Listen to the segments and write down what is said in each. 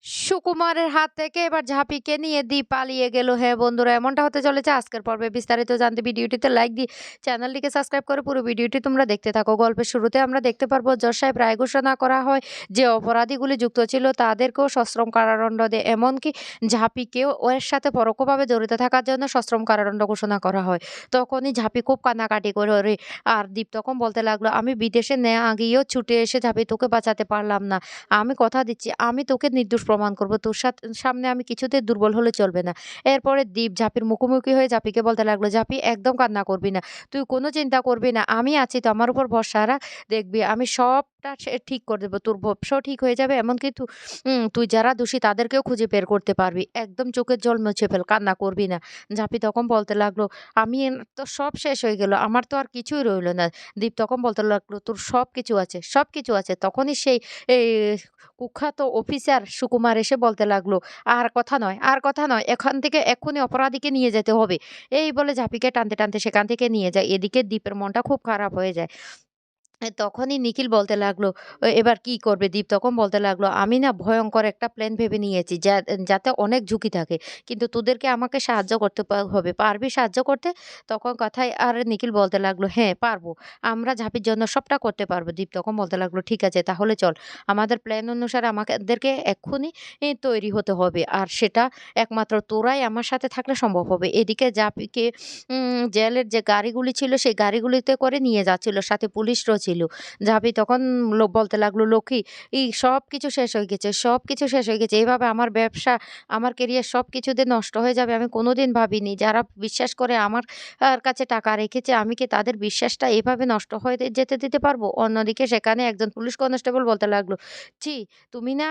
সুকুমারের হাত থেকে এবার ঝাঁপিকে নিয়ে দীপ পালিয়ে গেল। হ্যাঁ বন্ধুরা, এমনটা হতে চলেছে আজকের পর্বে। বিস্তারিত জানতে ভিডিওটিতে লাইক দিয়ে চ্যানেলটিকে সাবস্ক্রাইব করে পুরো ভিডিওটি তোমরা দেখতে থাকো। গল্পের শুরুতে আমরা দেখতে পারবো জজ সাহেব রায় ঘোষণা করা হয় যে অপরাধীগুলি যুক্ত ছিল তাদেরকেও সশ্রম কারাদণ্ড দেয়, এমনকি ঝাঁপিকেও এর সাথে পরোক্ষভাবে জড়িত থাকার জন্য সশ্রম কারাদণ্ড ঘোষণা করা হয়। তখনই ঝাঁপি খুব কান্নাকাটি করে আর দীপ তখন বলতে লাগলো, আমি বিদেশে নেওয়া গিয়েও ছুটে এসে ঝাঁপি তোকে বাঁচাতে পারলাম না। আমি কথা দিচ্ছি আমি তোকে নির্দোষ প্রমাণ করব। তোর সামনে আমি কিছুতেই দুর্বল হলে চলবে না। এরপরে দীপ ঝাঁপির মুখোমুখি হয়ে ঝাঁপিকে বলতে লাগলো, ঝাঁপি একদম কান্না করবি না। তুই কোনো চিন্তা করবি না। আমি আছি তো, আমার উপর ভরসা রাখ। দেখবি আমি সবটা ঠিক করে দেব। তোর ব্যবসাও ঠিক হয়ে যাবে। এমনকি তুই যারা দোষী তাদেরকেও খুঁজে বের করতে পারবি। একদম চোখের জল মুছে ফেল। কান্না করবি না। ঝাঁপি তখন বলতে লাগলো, আমি তো সব শেষ হয়ে গেল। আমার তো আর কিছুই রইল না। দীপ তখন বলতে লাগলো, তোর সবকিছু আছে, সবকিছু আছে। তখনই সেই এই কুখ্যাত অফিসার সুকুমার এসে বলতে লাগলো, "আর কথা নয়, আর কথা নয়। এখান থেকে এক্ষুনি অপরাধীকে নিয়ে যেতে হবে।" এই বলে ঝাঁপিকে টানতে, টানতে সেখান থেকে নিয়ে যায়। এদিকে দীপের মনটা খুব খারাপ হয়ে যায়। তখনই নিখিল বলতে লাগলো, এবার কি করবে?" দীপ তখন বলতে লাগলো, "আমি না ভয়ংকর একটা প্ল্যান ভেবে নিয়েছি যাতে অনেক ঝুঁকি থাকে। কিন্তু তোদেরকে আমাকে সাহায্য করতে হবে। পারবি সাহায্য করতে?" তখন কথায় আর নিখিল বলতে লাগলো, "হ্যাঁ, পারবো। আমরা ঝাঁপির জন্য সবটা করতে পারবো।" দীপ তখন বলতে লাগলো, "ঠিক আছে তাহলে চল। আমাদের প্ল্যান অনুসারে আমাদেরকে এক্ষুনি তৈরি হতে হবে। আর সেটা একমাত্র তোরাই আমার সাথে থাকলে সম্ভব হবে।" এদিকে ঝাঁপিকে জেলের যে গাড়িগুলি ছিল সেই গাড়িগুলিতে করে নিয়ে যাচ্ছিল। সাথে পুলিশরাও ছিল। ঝাঁপি তখন বলতে লাগলো, "লক্ষ্মী, সবকিছু শেষ হয়ে গেছে, সবকিছু শেষ হয়ে গেছে। এভাবে আমার ব্যবসা, আমার কেরিয়ার সবকিছু যে নষ্ট হয়ে যাবে আমি কোনোদিন ভাবিনি। যারা বিশ্বাস করে আমার কাছে টাকা রেখেছে, আমি কি তাদের বিশ্বাসটা এভাবে নষ্ট হয়ে যেতে দিতে পারবো?" অন্যদিকে সেখানে একজন পুলিশ কনস্টেবল বলতে লাগলো, "ছি, তুমি না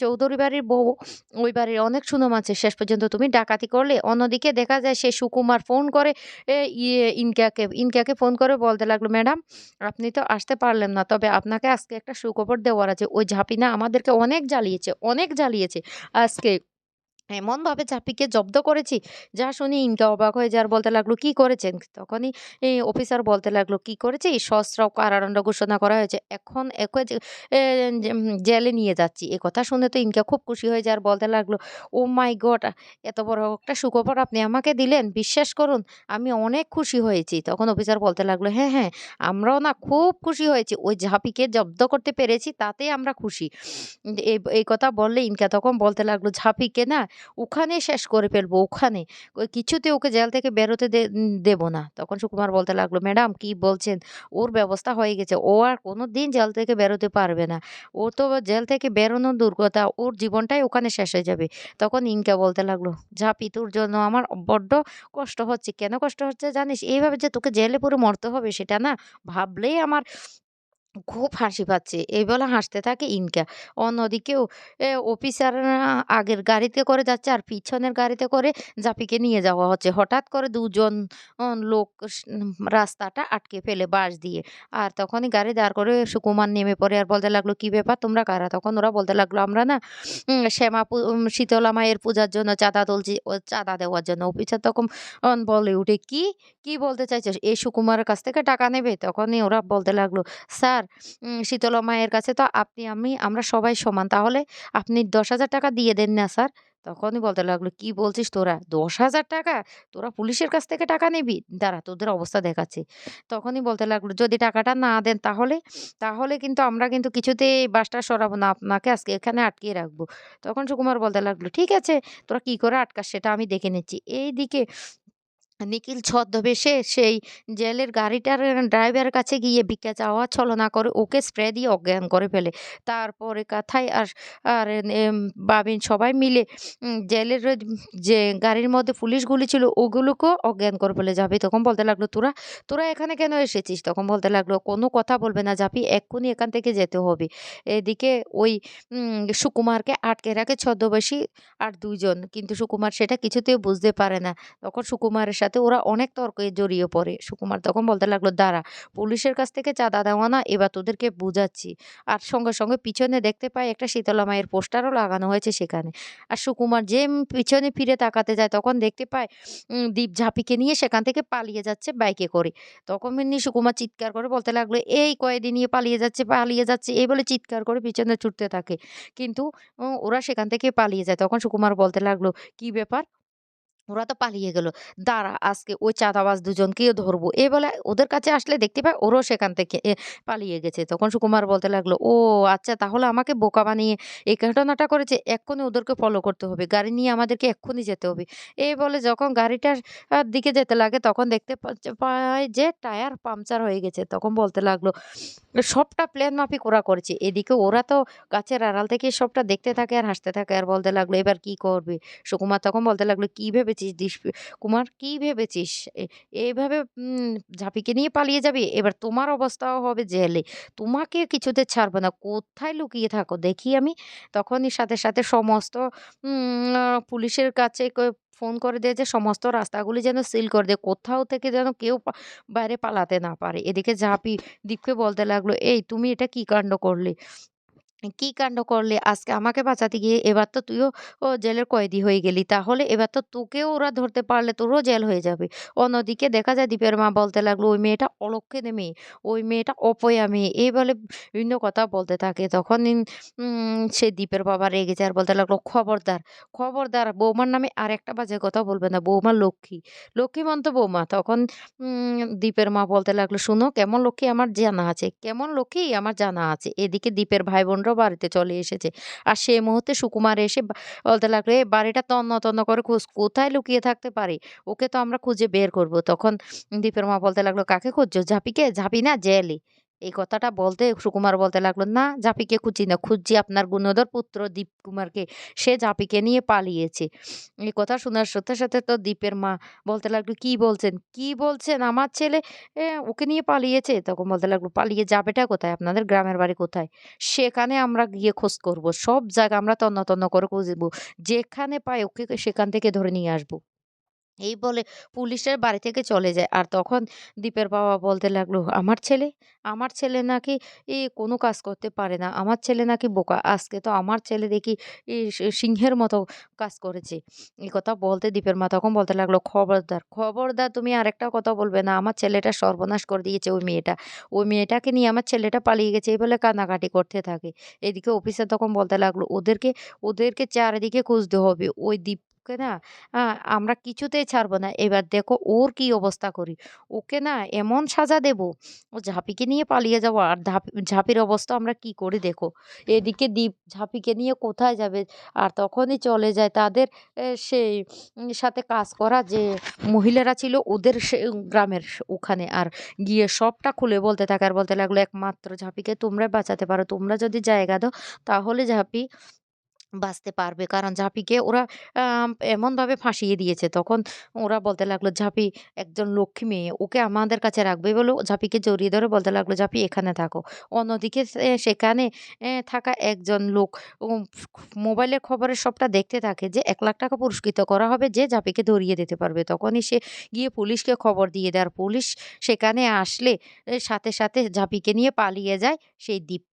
চৌধুরী বাড়ির বউ, ওই বাড়ির অনেক সুনাম আছে। শেষ পর্যন্ত তুমি ডাকাতি করলে।" অন্যদিকে দেখা যায় সে সুকুমার ফোন করে ইনকাকে ফোন করে বলতে লাগলো, "ম্যাডাম, আপনি তো আসতে পারলেন না। তবে আপনাকে আজকে একটা সুখবর দেওয়ার আছে। ওই ঝাঁপি না আমাদেরকে অনেক জ্বালিয়েছে, অনেক জ্বালিয়েছে। আজকে এমনভাবে ঝাঁপিকে জব্দ করেছি।" যা শুনে ইনকা অবাক হয়ে যায় আর বলতে লাগলো, "কি করেছেন?" তখনই অফিসার বলতে লাগলো, "কি করেছি? সশ্রম কারাদণ্ড ঘোষণা করা হয়েছে। এখন একে জেলে নিয়ে যাচ্ছি।" এ কথা শুনে তো ইনকা খুব খুশি হয়ে যায় আর বলতে লাগলো, "ওহ মাই গড! এত বড় একটা সুখবর আপনি আমাকে দিলেন। বিশ্বাস করুন আমি অনেক খুশি হয়েছি।" তখন অফিসার বলতে লাগলো, "হ্যাঁ, হ্যাঁ, আমরাও না খুব খুশি হয়েছি। ওই ঝাঁপিকে জব্দ করতে পেরেছি তাতেই আমরা খুশি।" এই কথা বললে ইনকা তখন বলতে লাগলো, "ঝাঁপিকে না ওখানে শেষ করে ফেলবো, ওখানে। কিছুতে ওকে জেল থেকে বেরোতে দেব না।" তখন সুকুমার বলতে লাগলো, "ম্যাডাম কি বলছেন? ওর ব্যবস্থা হয়ে গেছে। ও আর কোনদিন জেল থেকে বেরোতে পারবে না। ও তো জেল থেকে বেরোনো দূর কথা, ওর জীবনটাই ওখানে শেষ হয়ে যাবে।" তখন ইনকা বলতে লাগলো, "ঝাঁপি তোর জন্য আমার বড্ড কষ্ট হচ্ছে। কেন কষ্ট হচ্ছে জানিস? এইভাবে যে তোকে জেলে পুরে মরতে হবে সেটা না ভাবলেই আমার খুব হাসি পাচ্ছে।" এই বলে হাসতে থাকে ইনকা। অন্যদিকেও অফিসাররা আগের গাড়িতে করে যাচ্ছে আর পিছনের গাড়িতে করে জাপিকে নিয়ে যাওয়া হচ্ছে। হঠাৎ করে ২ জন লোক রাস্তাটা আটকে ফেলে বাঁশ দিয়ে। আর তখনই গাড়ি দাঁড় করে সুকুমার নেমে পড়ে আর বলতে লাগলো, "কি ব্যাপার তোমরা কারা?" তখন ওরা বলতে লাগলো, "আমরা না শীতলা মায়ের পূজার জন্য চাঁদা তুলছি, ও চাঁদা দেওয়ার জন্য।" অফিসার তখন বলে উঠে, "কি? কি বলতে চাইছো? এই সুকুমারের কাছ থেকে টাকা নেবে?" তখনই ওরা বলতে লাগলো, "স্যার, শীতলা মায়ের কাছে তো আপনি, আমরা সবাই সমান। তাহলে আপনি ৳১০,০০০ দিয়ে দেন না স্যার?" তখনই বলতে লাগলো, "কি বলছিস তোরা? ৳১০,০০০? তোরা পুলিশের কাছ থেকে টাকা নিবি? দাঁড়া তোদের অবস্থা দেখাচ্ছি।" তখনই বলতে লাগলো, "যদি টাকাটা না দেন তাহলে? তাহলে কিন্তু আমরা কিন্তু কিছুতেই এই বাসটা সরাবো না। আপনাকে আজকে এখানে আটকিয়ে রাখবো।" তখন সুকুমার বলতে লাগলো, "ঠিক আছে, তোরা কি করে আটকাস সেটা আমি দেখে নিচ্ছি।" এইদিকে নিখিল ছদ্মবেশে সেই জেলের গাড়িটার ড্রাইভারের কাছে গিয়ে ভিক্ষা চাওয়ার ছলনা করে ওকে স্প্রে দিয়ে অজ্ঞান করে ফেলে। তারপরে কাথাই আর আর বাবিন সবাই মিলে জেলের যে গাড়ির মধ্যে পুলিশগুলি ছিল ওগুলোকেও অজ্ঞান করে ফেলে। জাভি তখন বলতে লাগলো, "তোরা তোরা এখানে কেন এসেছিস?" তখন বলতে লাগলো, "কোনো কথা বলবে না জাভি, এক্ষুনি এখান থেকে যেতে হবে।" এদিকে ওই সুকুমারকে আটকে রাখে ছদ্মবেশী আর ২ জন। কিন্তু সুকুমার সেটা কিছুতেই বুঝতে পারে না। তখন সুকুমারের সাথে সাথে ওরা অনেক তর্কে জড়িয়ে পড়ে। সুকুমার তখন বলতে লাগলো, "দাঁড়া, পুলিশের কাছ থেকে চাঁদা দেওয়া না, এবার তোদেরকে বুঝাচ্ছি।" আর সঙ্গে সঙ্গে পিছনে দেখতে পায় একটা শীতলা মায়ের পোস্টারও লাগানো হয়েছে সেখানে। আর সুকুমার পিছনে ফিরে তাকাতে যায় তখন দেখতে পায় দীপ ঝাঁপিকে নিয়ে সেখান থেকে পালিয়ে যাচ্ছে বাইকে করে। তখন এমনি সুকুমার চিৎকার করে বলতে লাগলো, "এই কয়েদি নিয়ে পালিয়ে যাচ্ছে, পালিয়ে যাচ্ছে।" এই বলে চিৎকার করে পিছনে ছুটতে থাকে। কিন্তু ওরা সেখান থেকে পালিয়ে যায়। তখন সুকুমার বলতে লাগলো, "কি ব্যাপার? ওরা তো পালিয়ে গেল। দাঁড়া, আজকে ওই চাঁদাবাজ দুজনকেও ধরবো।" এ বলে ওদের কাছে আসলে দেখতে পায় ওরাও সেখান থেকে পালিয়ে গেছে। তখন সুকুমার বলতে লাগলো, "ও আচ্ছা, তাহলে আমাকে বোকা বানিয়ে এই ঘটনাটা করেছে। এক্ষুনি ওদেরকে ফলো করতে হবে। গাড়ি নিয়ে আমাদেরকে এক্ষুনি যেতে হবে।" এই বলে যখন গাড়িটার দিকে যেতে লাগে তখন দেখতে পায় যে টায়ার পাংচার হয়ে গেছে। তখন বলতে লাগলো, সবটা প্ল্যান মাফিক ওরা করেছে। এদিকে ওরা তো গাছের আড়াল থেকে সবটা দেখতে থাকে আর হাসতে থাকে আর বলতে লাগলো, "এবার কি করবে?" সুকুমার তখন বলতে লাগলো, "কি ভেবেছিস কুমার, কি ভেবেছিস? এইভাবে ঝাঁপিকে নিয়ে পালিয়ে যাবি? এবার তোমার অবস্থাও হবে জেলে। তোমাকে কিছুতে ছাড়বে না। কোথায় লুকিয়ে থাকো দেখি আমি?" তখনই সাথে সাথে সমস্ত পুলিশের কাছে ফোন করে দেয় যে সমস্ত রাস্তাগুলি যেন সিল করে দেয়। কোথাও থেকে যেন কেউ বাইরে পালাতে না পারে। এদিকে ঝাঁপি দীপকে বলতে লাগলো, "এই তুমি এটা কি কাণ্ড করলে? কি কাণ্ড করলে? আজকে আমাকে বাঁচাতে গিয়ে এবার তো তুইও জেলের কয়েদি হয়ে গেলি। তাহলে এবার তো তোকেও ওরা ধরতে পারলে তোরও জেল হয়ে যাবে।" অন্যদিকে দেখা যায় দীপের মা বলতে লাগলো, "ওই মেয়েটা অলক্ষিণী মেয়ে, ওই মেয়েটা অপয়া মেয়ে।" এই বলে বিভিন্ন কথা বলতে থাকে। তখন সে দীপের বাবা রেগে যায় আর বলতে লাগলো, "খবরদার, খবরদার বৌমার নামে আরেকটা বাজে কথা বলবে না। বৌমা লক্ষ্মী, লক্ষ্মীমন্ত বৌমা।" তখন দীপের মা বলতে লাগলো, "শোনো, কেমন লক্ষ্মী আমার জানা আছে, কেমন লক্ষ্মী আমার জানা আছে।" এদিকে দীপের ভাই বোনরাও বাড়িতে চলে এসেছে। আর সেই মুহূর্তে সুকুমার এসে বলতে লাগলো, "এ বাড়িটা তন্ন তন্ন করে খোঁজ, কোথায় লুকিয়ে থাকতে পারে? ওকে তো আমরা খুঁজে বের করব।" তখন দীপের মা বলতে লাগলো, "কাকে খুঁজছো? ঝাঁপিকে? ঝাঁপি না জেলে।" এই কথাটা বলতে সুকুমার বলতে লাগলো, "না, ঝাঁপিকে খুঁজছি না, খুঁজছি আপনার গুণধর পুত্র দীপকুমারকে। সে ঝাঁপিকে নিয়ে পালিয়েছে।" এই কথা শোনার সাথে সাথে তো দীপের মা বলতে লাগলো, "কি বলছেন? কি বলছেন? আমার ছেলে ওকে নিয়ে পালিয়েছে?" তখন বলতে লাগলো, "পালিয়ে যাবেটা কোথায়? আপনাদের গ্রামের বাড়ি কোথায়? সেখানে আমরা গিয়ে খোঁজ করব। সব জায়গা আমরা তন্ন তন্ন করে খুঁজবো। যেখানে পাই ওকে সেখান থেকে ধরে নিয়ে আসবো।" এই বলে পুলিশের বাড়ি থেকে চলে যায়। আর তখন দীপের বাবা বলতে লাগলো, আমার ছেলে নাকি কোনো কাজ করতে পারে না। আমার ছেলে নাকি বোকা। আজকে তো আমার ছেলে দেখি সিংহের মতো কাজ করেছে।" এই কথা বলতে দীপের মা তখন বলতে লাগলো, "খবরদার, খবরদার তুমি আরেকটা কথা বলবে না। আমার ছেলেটার সর্বনাশ করে দিয়েছে ওই মেয়েটা। ওই মেয়েটাকে নিয়ে আমার ছেলেটা পালিয়ে গেছে।" এই বলে কান্নাকাটি করতে থাকে। এদিকে অফিসার তখন বলতে লাগলো, ওদেরকে চারিদিকে খুঁজতে হবে। ওই দীপকে না আ আমরা কিছুতেই ছাড়ব না। এবার দেখো ওর কি অবস্থা করি। ওকে না এমন সাজা দেব, ও ঝাঁপিকে নিয়ে পালিয়ে যাবো আর ঝাঁপির অবস্থা আমরা কি করি দেখো। এদিকে দীপ ঝাঁপিকে নিয়ে কোথায় যাবে? আর তখনই চলে যায় তাদের সেই সাথে কাজ করা যে মহিলারা ছিল ওদের গ্রামের ওখানে। আর গিয়ে সবটা খুলে বলতে থাকে আর বলতে লাগলো, "একমাত্র ঝাঁপিকে তোমরাই বাঁচাতে পারো। তোমরা যদি জায়গা দাও তাহলে ঝাঁপি বাঁচতে পারবে।" কারণ ঝাঁপিকে ওরা এমনভাবে ফাঁসিয়ে দিয়েছে। তখন ওরা বলতে লাগলো, "ঝাঁপি একজন লক্ষ্মী মেয়ে। ওকে আমাদের কাছে রাখবে।" বলে ঝাঁপিকে জড়িয়ে ধরে বলতে লাগলো, "ঝাঁপি এখানে থাকো।" অন্যদিকে সেখানে থাকা একজন লোক উম মোবাইলের খবরে সবটা দেখতে থাকে যে ৳১,০০,০০০ পুরস্কৃত করা হবে যে ঝাঁপিকে ধরিয়ে দিতে পারবে। তখনই সে গিয়ে পুলিশকে খবর দিয়ে দেয়। আর পুলিশ সেখানে আসলে সাথে সাথে ঝাঁপিকে নিয়ে পালিয়ে যায় সেই দ্বীপ